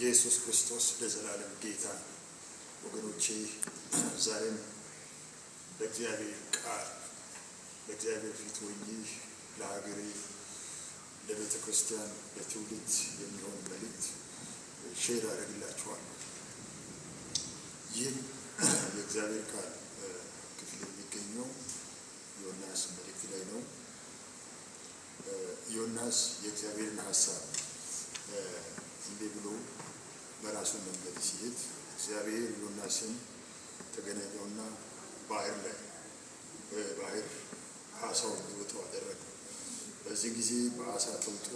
ኢየሱስ ክርስቶስ ለዘላለም ጌታ ወገኖቼ ዛሬም በእግዚአብሔር ቃል በእግዚአብሔር ፊት ሆኜ ለሀገሬ ለቤተ ክርስቲያን ለትውልድ የሚሆን መልእክት ሼር አደርግላችኋለሁ። ይህ የእግዚአብሔር ቃል ክፍል የሚገኘው ዮናስ መልእክት ላይ ነው። ዮናስ የእግዚአብሔርን ሀሳብ እንዲህ ብሎ በራሱ መንገድ ሲሄድ እግዚአብሔር ዮናስን ተገናኘውና ባህር ላይ በባህር አሳውን እንዲወጣ አደረገ። በዚህ ጊዜ በአሳ ተውጦ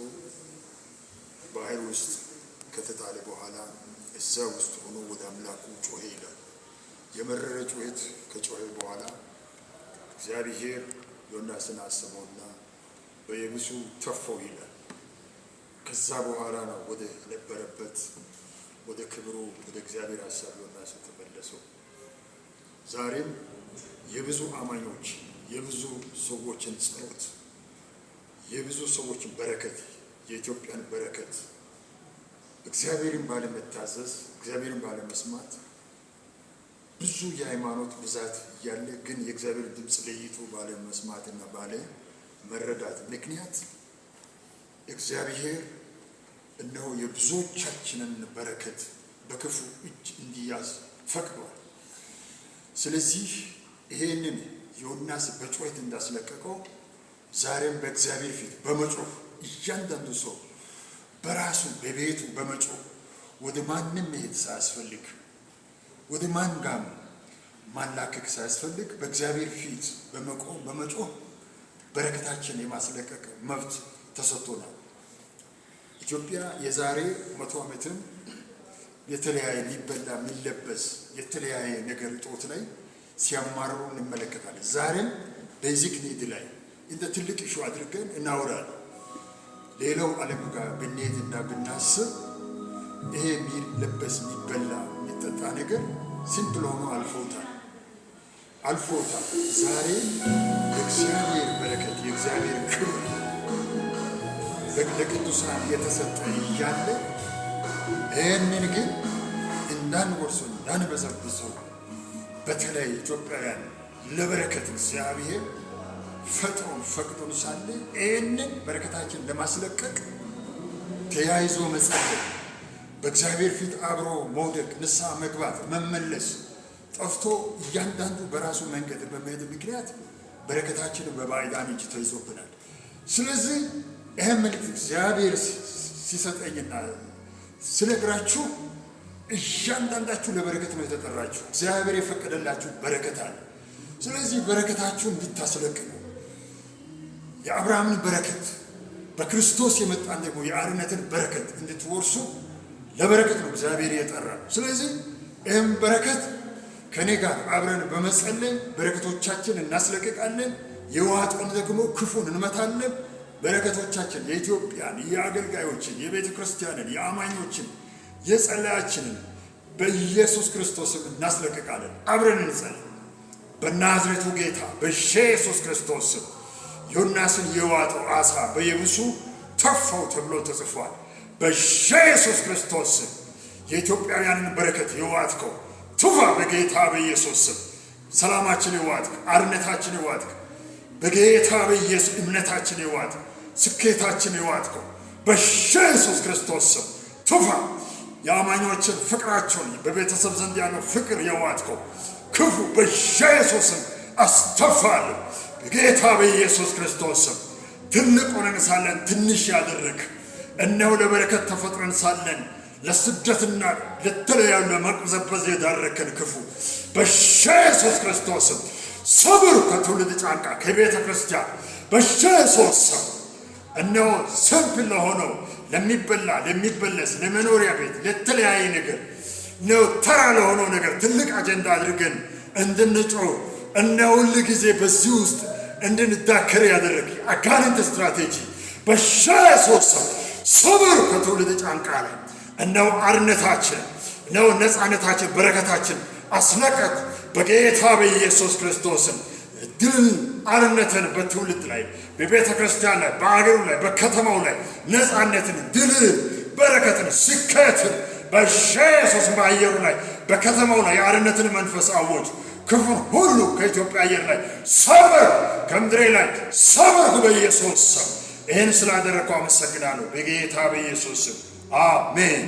ባህር ውስጥ ከተጣለ በኋላ እዛ ውስጥ ሆኖ ወደ አምላኩ ጮኸ ይላል። የመረረ ጩኸት ከጮኸ በኋላ እግዚአብሔር ዮናስን አሰበውና በየብሱ ተፋው ይላል። ከዛ በኋላ ነው ወደ ነበረበት ወደ ክብሩ ወደ እግዚአብሔር ሀሳብ ዮናስ ተመለሰው። ዛሬም የብዙ አማኞች የብዙ ሰዎችን ጸሎት የብዙ ሰዎችን በረከት የኢትዮጵያን በረከት እግዚአብሔርን ባለመታዘዝ እግዚአብሔርን ባለመስማት ብዙ የሃይማኖት ብዛት እያለ ግን የእግዚአብሔር ድምፅ ለይቶ ባለመስማትና ባለ መረዳት ምክንያት እግዚአብሔር እነሆ የብዙዎቻችንን በረከት በክፉ እጅ እንዲያዝ ፈቅዷል። ስለዚህ ይሄንን ዮናስ በጩኸት እንዳስለቀቀው ዛሬም በእግዚአብሔር ፊት በመጮህ እያንዳንዱ ሰው በራሱ በቤቱ በመጮህ ወደ ማንም መሄድ ሳያስፈልግ ወደ ማን ጋር ማላከክ ሳያስፈልግ በእግዚአብሔር ፊት በመቆም በመጮህ በረከታችን የማስለቀቅ መብት ተሰጥቶናል። ኢትዮጵያ የዛሬ 100 ዓመትም የተለያየ ሊበላ የሚለበስ የተለያየ ነገር እጦት ላይ ሲያማርሩ እንመለከታለን። ዛሬም ቤዚክ ኒድ ላይ እንደ ትልቅ ኢሹ አድርገን እናወራለን። ሌላው ዓለም ጋር ብንሄድና ብናስብ ይሄ የሚለበስ የሚበላ የሚጠጣ ነገር ሲምፕል ሆኖ አልፎታል። ዛሬ የእግዚአብሔር በረከት የእግዚአብሔር ክብር ለቅዱሳን የተሰጠ እያለ ይህንን ግን እንዳንወርሰው እንዳንበዘብዘው በተለይ ኢትዮጵያውያን ለበረከት እግዚአብሔር ፈቅዶን ሳለ ይህንን በረከታችን ለማስለቀቅ ተያይዞ መጸለይ በእግዚአብሔር ፊት አብሮ መውደቅ ንስሐ መግባት መመለስ ጠፍቶ እያንዳንዱ በራሱ መንገድ በመሄድ ምክንያት በረከታችን በባዕዳን እጅ ተይዞብናል። ስለዚህ ይህን መልእክት እግዚአብሔር ሲሰጠኝና ስነግራችሁ እያንዳንዳችሁ ለበረከት ነው የተጠራችሁ። እግዚአብሔር የፈቀደላችሁ በረከት አለ። ስለዚህ በረከታችሁን እንድታስለቅቁ የአብርሃምን በረከት በክርስቶስ የመጣን ደግሞ የአርነትን በረከት እንድትወርሱ ለበረከት ነው እግዚአብሔር የጠራ። ስለዚህ ይህም በረከት ከኔ ጋር አብረን በመጸለይ በረከቶቻችን እናስለቅቃለን። የዋጠውን ደግሞ ክፉን እንመታለን። በረከቶቻችን የኢትዮጵያን የአገልጋዮችን የቤተ ክርስቲያንን የአማኞችን የጸለያችንን በኢየሱስ ክርስቶስም እናስለቅቃለን። አብረን እንጸልይ። በናዝሬቱ ጌታ በኢየሱስ ክርስቶስ ዮናስን የዋጠው አሳ በየብሱ ተፋው ተብሎ ተጽፏል። በኢየሱስ ክርስቶስ የኢትዮጵያውያንን በረከት የዋጥከው ቱፋ በጌታ በኢየሱስ ሰላማችን የዋጥክ አርነታችን የዋጥክ በጌታ በኢየሱስ እምነታችን የዋጥክ ስኬታችን የዋጥከው በኢየሱስ ክርስቶስ ቱፋ የአማኞችን ፍቅራቸውን በቤተሰብ ዘንድ ያለው ፍቅር የዋጥከው ክፉ በኢየሱስ አስተፋለሁ። በጌታ በኢየሱስ ክርስቶስ ትልቅ ሆነን ሳለን ትንሽ ያደረግ እነሆ ለበረከት ተፈጥረን ሳለን ለስደትና ለተለያዩ ለመቅበዝበዝ የዳረከን ክፉ በኢየሱስ ክርስቶስ ሰብር ከትውልድ ጫንቃ ከቤተ ክርስቲያን በኢየሱስ እነሆ ሲምፕል ለሆነው ለሚበላ ለሚበለስ ለመኖሪያ ቤት ለተለያየ ነገር ነው ተራ ለሆነው ነገር ትልቅ አጀንዳ አድርገን እንድንጮህ እነሆ ሁል ጊዜ በዚህ ውስጥ እንድንዳከር ያደረግ አጋንንት ስትራቴጂ በኢየሱስ ሰብር ከትውልድ ጫንቃ ላይ እነሆ አርነታችን እነሆ ነፃነታችን በረከታችን አስለቀቅ በጌታ በኢየሱስ ክርስቶስ ድል አርነትን በትውልድ ላይ በቤተ ክርስቲያን ላይ በአገሩ ላይ በከተማው ላይ ነፃነትን ድል በረከትን ስኬትን በኢየሱስ በአየሩ ላይ በከተማው ላይ የአርነትን መንፈስ አወጅ። ክፉን ሁሉ ከኢትዮጵያ አየር ላይ ሰበር፣ ከምድሬ ላይ ሰበርኩ በኢየሱስ ስም። ይህን ስላደረግኩ አመሰግናለሁ በጌታ በኢየሱስ ስም አሜን።